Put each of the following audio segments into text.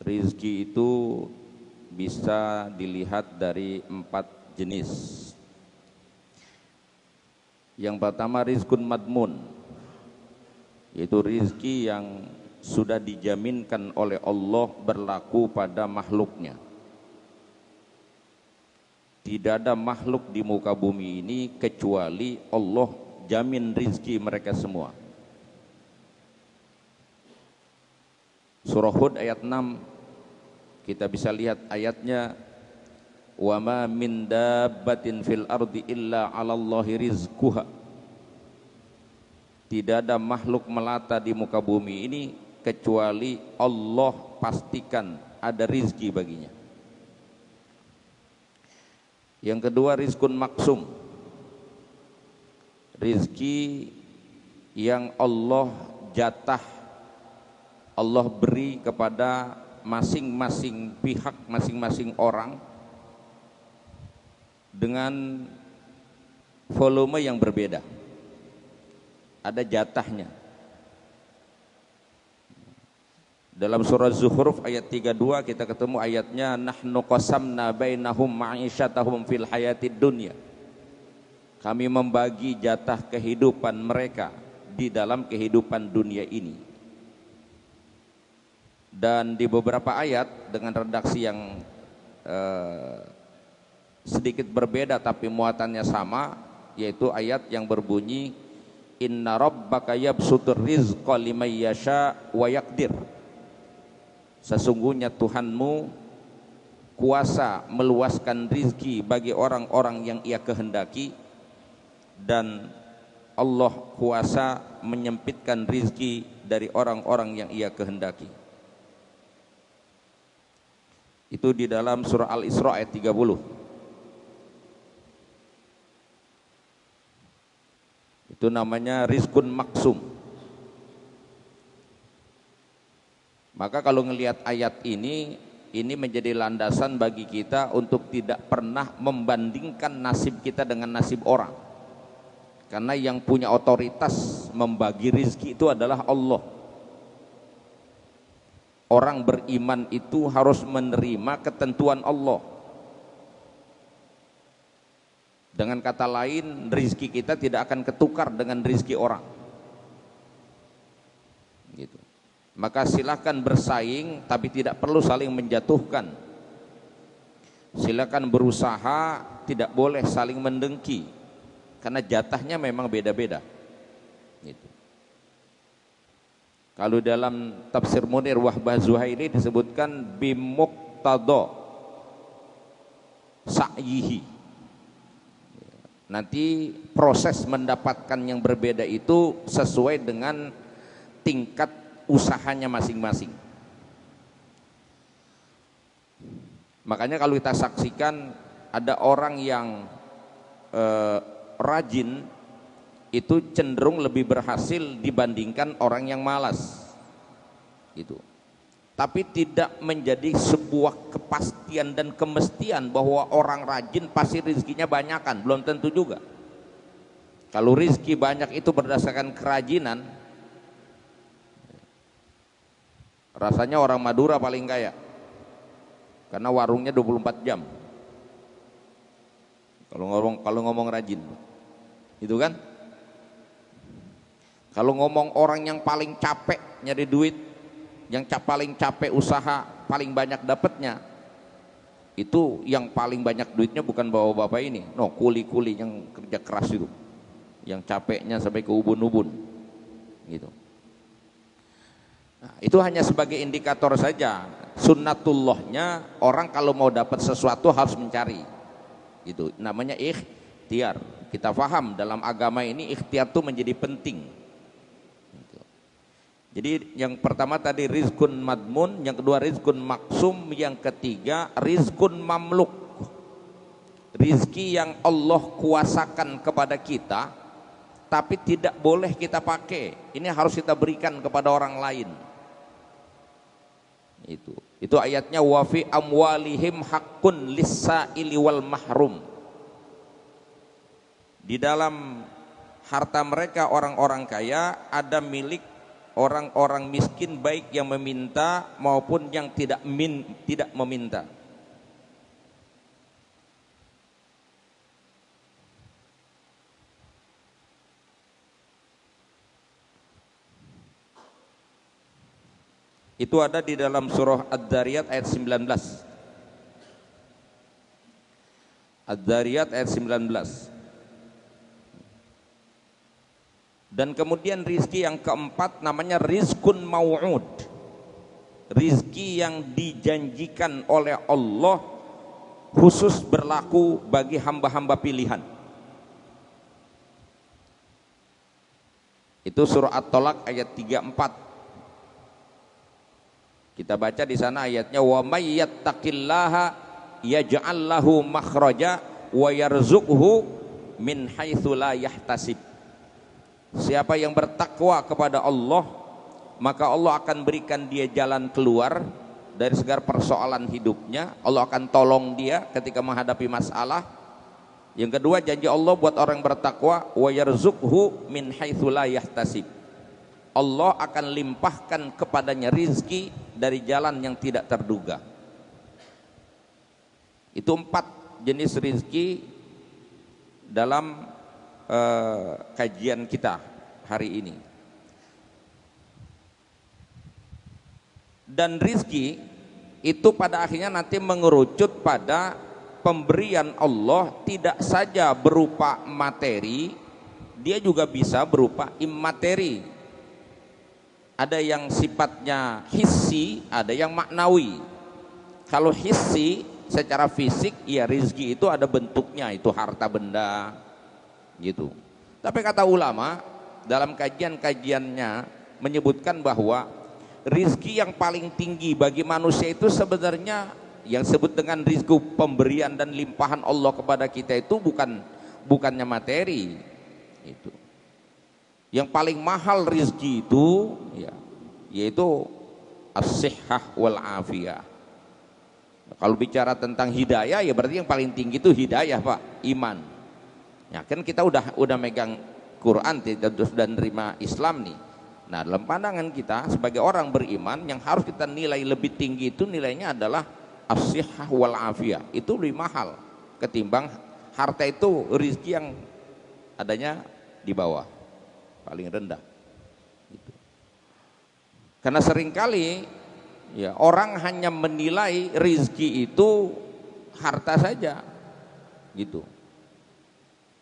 Rizki itu bisa dilihat dari 4 jenis. Yang pertama rizkun madmun, yaitu rizki yang sudah dijaminkan oleh Allah berlaku pada makhluknya. Tidak ada makhluk di muka bumi ini kecuali Allah jamin rizki mereka semua. Surah Hud ayat 6 kita bisa lihat ayatnya, wa ma min dabbatin fil ardi illa 'alallahi rizquha. Tidak ada makhluk melata di muka bumi ini kecuali Allah pastikan ada rizki baginya. Yang kedua rizkun maksum, rizki yang Allah jatah, Allah beri kepada masing-masing pihak, masing-masing orang dengan volume yang berbeda, ada jatahnya. Dalam surah Zuhruf ayat 32 kita ketemu ayatnya, nahnu qasamna bainahum ma'isyatahum fil hayatid dunya. Kami membagi jatah kehidupan mereka di dalam kehidupan dunia ini. Dan di beberapa ayat dengan redaksi yang sedikit berbeda tapi muatannya sama, yaitu ayat yang berbunyi inna rabbaka yabsutur rizqa liman yasha wa yaqdir. Sesungguhnya Tuhanmu kuasa meluaskan rizki bagi orang-orang yang Ia kehendaki, dan Allah kuasa menyempitkan rizki dari orang-orang yang Ia kehendaki. Itu di dalam surah Al-Isra ayat 30. Itu namanya rizkun maksum. Maka kalau ngelihat ayat ini menjadi landasan bagi kita untuk tidak pernah membandingkan nasib kita dengan nasib orang. Karena yang punya otoritas membagi rizki itu adalah Allah. Orang beriman itu harus menerima ketentuan Allah. Dengan kata lain, rizki kita tidak akan ketukar dengan rizki orang. Gitu. Maka silakan bersaing, tapi tidak perlu saling menjatuhkan. Silakan berusaha, tidak boleh saling mendengki, karena jatahnya memang beda-beda. Gitu. Kalau dalam tafsir Munir Wahbah Zuhaili disebutkan bimuqtada sa'yihi. Nanti proses mendapatkan yang berbeda itu sesuai dengan tingkat usahanya masing-masing. Makanya kalau kita saksikan ada orang yang rajin itu cenderung lebih berhasil dibandingkan orang yang malas, gitu. Tapi tidak menjadi sebuah kepastian dan kemestian bahwa orang rajin pasti rezekinya banyakan, belum tentu juga. Kalau rezeki banyak itu berdasarkan kerajinan, rasanya orang Madura paling kaya, karena warungnya 24 jam. Kalau ngomong rajin, itu kan. Kalau ngomong orang yang paling capek nyari duit, yang paling capek usaha, paling banyak dapatnya, itu yang paling banyak duitnya bukan bapak-bapak ini, no, kuli-kuli yang kerja keras itu, yang capeknya sampai ke ubun-ubun, gitu. Nah, itu hanya sebagai indikator saja. Sunnatullahnya orang kalau mau dapat sesuatu harus mencari, gitu. Namanya ikhtiar. Kita paham dalam agama ini ikhtiar itu menjadi penting, gitu. Jadi yang pertama tadi rizkun madmun, yang kedua rizkun maksum, yang ketiga rizkun mamluk, rizki yang Allah kuasakan kepada kita tapi tidak boleh kita pakai. Ini harus kita berikan kepada orang lain. Itu ayatnya wa fi amwalihim haqqun lis-sa'ili wal mahrum. Di dalam harta mereka orang-orang kaya ada milik orang-orang miskin baik yang meminta maupun yang tidak meminta. Itu ada di dalam surah Ad-Dzariyat ayat 19. Ad-Dzariyat ayat 19. Dan kemudian rizki yang keempat namanya rizkun mau'ud. Rizki yang dijanjikan oleh Allah khusus berlaku bagi hamba-hamba pilihan. Itu surah At-Tolak ayat 34. Kita baca di sana ayatnya, wa may yattaqillaha yaj'al lahu makhraja wa yarzuqhu min haitsu la yahtasib. Siapa yang bertakwa kepada Allah, maka Allah akan berikan dia jalan keluar dari segala persoalan hidupnya. Allah akan tolong dia ketika menghadapi masalah. Yang kedua, janji Allah buat orang bertakwa, wa yarzuqhu min haitsu la yahtasib. Allah akan limpahkan kepadanya rizki dari jalan yang tidak terduga. Itu 4 jenis rizki dalam kajian kita hari ini. Dan rizki itu pada akhirnya nanti mengerucut pada pemberian Allah, tidak saja berupa materi, dia juga bisa berupa immateri. Ada yang sifatnya hissi, ada yang maknawi. Kalau hissi secara fisik, ya rizki itu ada bentuknya, itu harta benda gitu. Tapi kata ulama dalam kajian-kajiannya menyebutkan bahwa rizki yang paling tinggi bagi manusia itu sebenarnya yang disebut dengan rizki pemberian dan limpahan Allah kepada kita itu bukannya materi itu. Yang paling mahal rizki itu ya, yaitu as-sihhah wal afiyah. Kalau bicara tentang hidayah, ya berarti yang paling tinggi itu hidayah, Pak, iman. Ya kan kita udah megang Quran dan nerima Islam nih. Nah, dalam pandangan kita sebagai orang beriman, yang harus kita nilai lebih tinggi itu nilainya adalah as-sihhah wal afiyah. Itu lebih mahal ketimbang harta, itu rizki yang adanya di bawah, paling rendah gitu. Karena seringkali ya orang hanya menilai rizki itu harta saja gitu.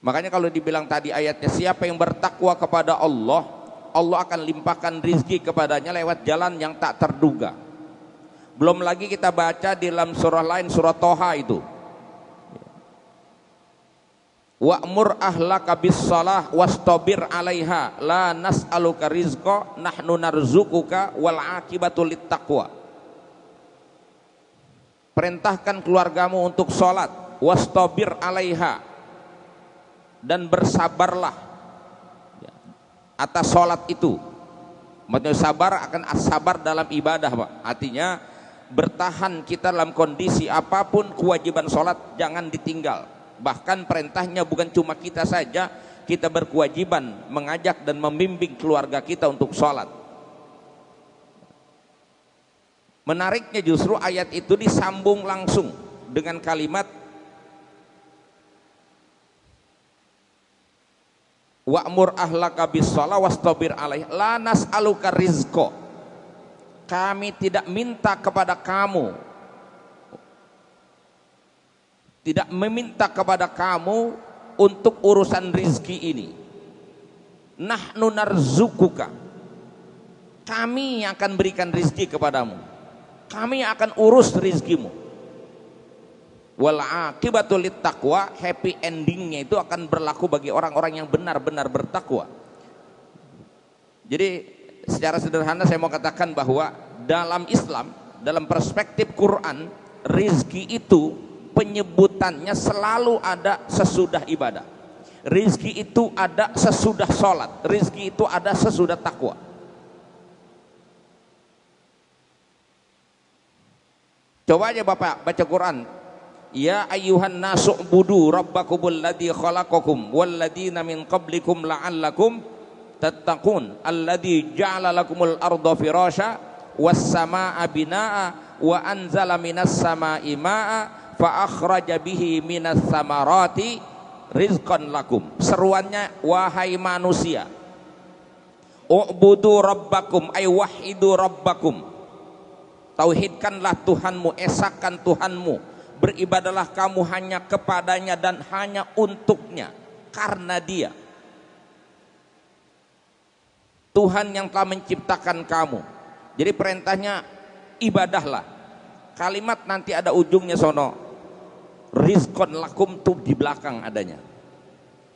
Makanya kalau dibilang tadi ayatnya, siapa yang bertakwa kepada Allah, Allah akan limpahkan rizki kepadanya lewat jalan yang tak terduga. Belum lagi kita baca di dalam surah lain, surah Toha itu, wa'mur ahlaka bis-shalah wastabir 'alaiha la nas'aluka rizqa nahnu narzuquka wal 'aqibatu littaqwa. Perintahkan keluargamu untuk sholat, wastabir 'alaiha, dan bersabarlah atas sholat itu. Maksudnya sabar dalam ibadah, Pak. Artinya bertahan kita dalam kondisi apapun, kewajiban sholat jangan ditinggal. Bahkan perintahnya bukan cuma kita saja, kita berkewajiban mengajak dan membimbing keluarga kita untuk sholat. Menariknya justru ayat itu disambung langsung dengan kalimat wa'mur ahlaka bis-shalah wastabir 'alaiha la nas'aluka rizqa. Kami tidak minta kepada kamu, tidak meminta kepada kamu untuk urusan rizki ini. Nahnu narzukuka, kami yang akan berikan rizki kepadamu, kami akan urus rizkimu. Wal aqibatu littaqwa, happy endingnya itu akan berlaku bagi orang-orang yang benar-benar bertakwa. Jadi secara sederhana saya mau katakan bahwa dalam Islam, dalam perspektif Quran, rizki itu penyebutannya selalu ada sesudah ibadah. Rizki itu ada sesudah sholat. Rizki itu ada sesudah takwa. Coba aja Bapak baca Quran. Ya ayyuhan nasu'budu rabbakumul ladzi khalaqakum wal ladzina min qablikum la'allakum tattaqun alladzi ja'ala lakumul arda firasya was samaa'a binaa'a wa anzala minas samaa'i maa'a fa akhraja bihi minas samarati rizqan lakum. Seruannya, wahai manusia, u'budu rabbakum ay wahidu rabbakum, tauhidkanlah Tuhanmu, esakan Tuhanmu, beribadalah kamu hanya kepadanya dan hanya untuknya, karena Dia Tuhan yang telah menciptakan kamu. Jadi perintahnya ibadahlah. Kalimat nanti ada ujungnya sono, rizqan lakum, tuh di belakang adanya.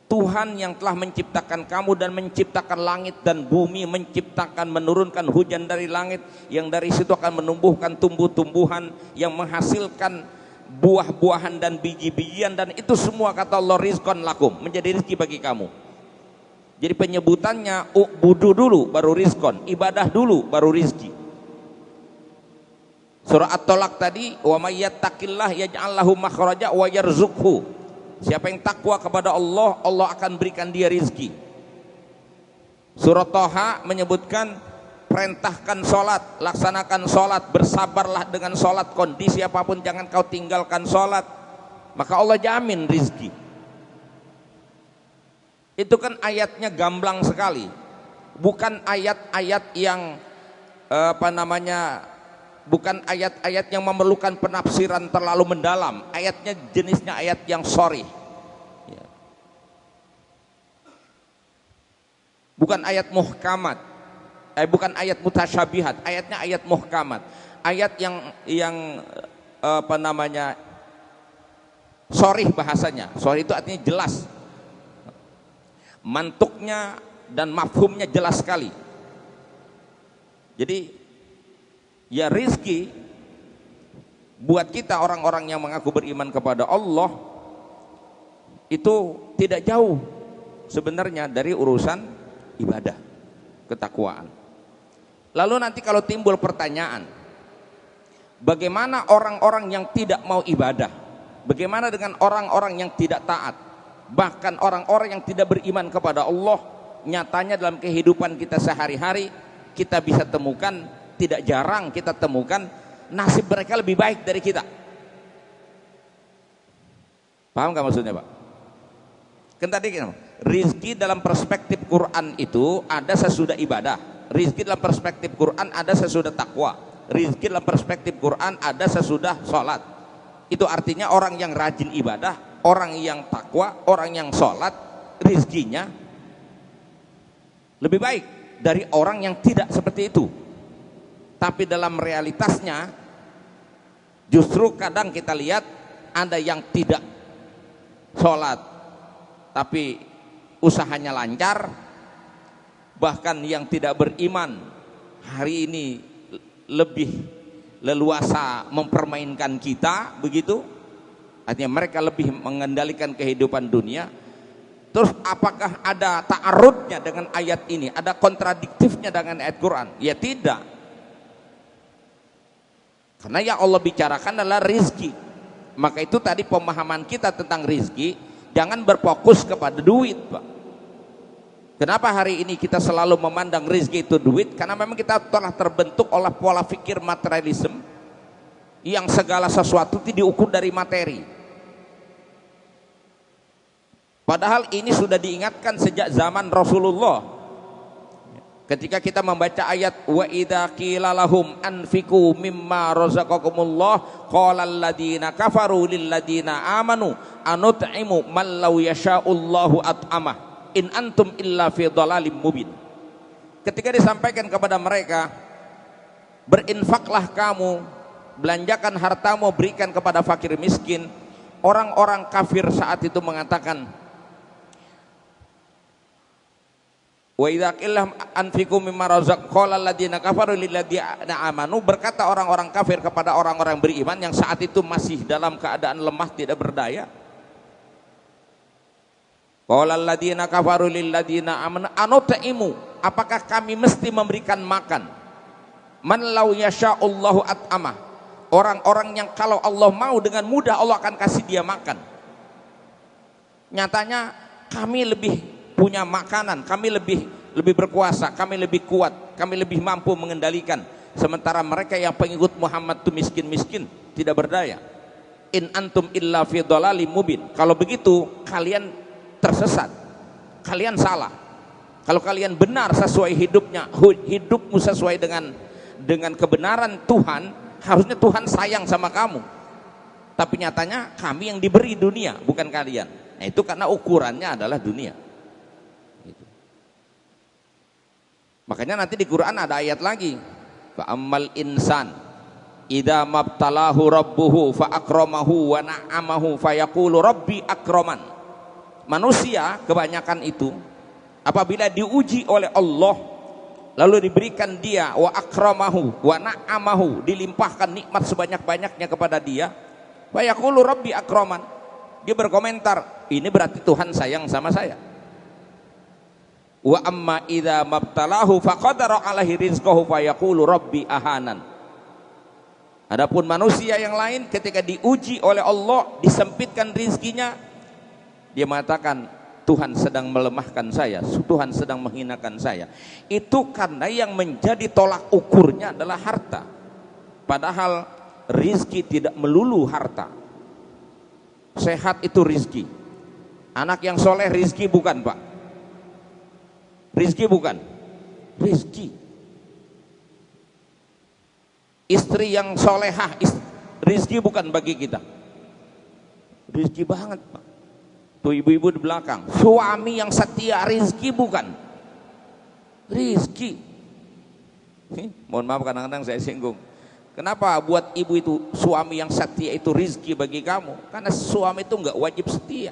Tuhan yang telah menciptakan kamu dan menciptakan langit dan bumi, menciptakan, menurunkan hujan dari langit, yang dari situ akan menumbuhkan tumbuh-tumbuhan, yang menghasilkan buah-buahan dan biji-bijian, dan itu semua kata Allah rizqan lakum, menjadi rezeki bagi kamu. Jadi penyebutannya u'budu dulu baru rizqan, ibadah dulu baru rizki. Surah At-Talaq tadi, wa may yattaqillah yaj'al lahu makhraja wa yarzuqhu. Siapa yang takwa kepada Allah, Allah akan berikan dia rizki. Surah Thaha menyebutkan perintahkan sholat, laksanakan sholat, bersabarlah dengan sholat, kondisi apapun jangan kau tinggalkan sholat, maka Allah jamin rizki. Itu kan ayatnya gamblang sekali, bukan ayat-ayat yang bukan ayat-ayat yang memerlukan penafsiran terlalu mendalam. Ayatnya jenisnya ayat yang sharih, bukan ayat muhkamat, bukan ayat mutasyabihat. Ayatnya ayat muhkamat, ayat yang sharih bahasanya. Sharih itu artinya jelas, mantuknya dan mafhumnya jelas sekali. Jadi ya rizki buat kita orang-orang yang mengaku beriman kepada Allah itu tidak jauh sebenarnya dari urusan ibadah, ketakwaan. Lalu nanti kalau timbul pertanyaan, bagaimana orang-orang yang tidak mau ibadah? Bagaimana dengan orang-orang yang tidak taat? Bahkan orang-orang yang tidak beriman kepada Allah, nyatanya dalam kehidupan kita sehari-hari kita bisa temukan, tidak jarang kita temukan nasib mereka lebih baik dari kita. Paham gak maksudnya, Pak? Kan tadi rizki dalam perspektif Quran itu ada sesudah ibadah, rizki dalam perspektif Quran ada sesudah takwa, rizki dalam perspektif Quran ada sesudah sholat. Itu artinya orang yang rajin ibadah, orang yang takwa, orang yang sholat, rizkinya lebih baik dari orang yang tidak seperti itu. Tapi dalam realitasnya justru kadang kita lihat ada yang tidak sholat tapi usahanya lancar, bahkan yang tidak beriman hari ini lebih leluasa mempermainkan kita, begitu. Artinya mereka lebih mengendalikan kehidupan dunia. Terus apakah ada ta'arudnya dengan ayat ini? Ada kontradiktifnya dengan ayat Quran? Ya tidak. Karena yang Allah bicarakan adalah rizki. Maka itu tadi pemahaman kita tentang rizki, jangan berfokus kepada duit, Pak. Kenapa hari ini kita selalu memandang rizki itu duit? Karena memang kita telah terbentuk oleh pola pikir materialisme, yang segala sesuatu itu diukur dari materi. Padahal ini sudah diingatkan sejak zaman Rasulullah. Ketika kita membaca ayat wa idza qila lahum anfiqu mimma razaqakumullah qala alladziina kafaru lil ladziina amanu anut'imu man law yasha'ullahu at'amah in antum illa fi dhalalim mubin. Ketika disampaikan kepada mereka, berinfaklah kamu, belanjakan hartamu, berikan kepada fakir miskin. Orang-orang kafir saat itu mengatakan, wa idza qila anfiqu mimma razaq qala alladziina kafaru lil ladziina amanu, berkata orang-orang kafir kepada orang-orang beriman yang saat itu masih dalam keadaan lemah, tidak berdaya. Qala alladziina kafaru lil ladziina amanu anut'imu, apakah kami mesti memberikan makan? Man law yasha'ullahu at'amah, orang-orang yang kalau Allah mau dengan mudah Allah akan kasih dia makan. Nyatanya kami lebih punya makanan, kami lebih lebih berkuasa, kami lebih kuat, kami lebih mampu mengendalikan. Sementara mereka yang pengikut Muhammad itu miskin-miskin, tidak berdaya. In antum illa fi dhalalim mubin. Kalau begitu kalian tersesat, kalian salah. Kalau kalian benar sesuai hidupmu sesuai dengan kebenaran Tuhan, harusnya Tuhan sayang sama kamu. Tapi nyatanya kami yang diberi dunia, bukan kalian. Nah, itu karena ukurannya adalah dunia. Gitu. Makanya nanti di Quran ada ayat lagi. Fa ammal insan idza mabtalahu rabbuhu fa akramahu wa na'amahu fa yaqulu rabbi akraman. Manusia kebanyakan itu apabila diuji oleh Allah lalu diberikan dia wa akramahu wa na'amahu, dilimpahkan nikmat sebanyak-banyaknya kepada dia, fa yaqulu rabbi akraman. Dia berkomentar, ini berarti Tuhan sayang sama saya. Wa amma idza mabtalahu faqadara alaihi rizqahu fa yaqulu rabbi ahanan. Adapun manusia yang lain ketika diuji oleh Allah, disempitkan rizkinya, dia mengatakan Tuhan sedang melemahkan saya, Tuhan sedang menghinakan saya. Itu karena yang menjadi tolak ukurnya adalah harta. Padahal rizki tidak melulu harta. Sehat itu rizki. Anak yang soleh rizki bukan, Pak? Rizki bukan? Rizki. Istri yang solehah rizki bukan bagi kita? Rizki banget, Pak. Tuh ibu-ibu di belakang, suami yang setia rizki bukan? Rizki. Mohon maaf kadang-kadang saya singgung. Kenapa buat ibu itu suami yang setia itu rizki bagi kamu? Karena suami itu nggak wajib setia.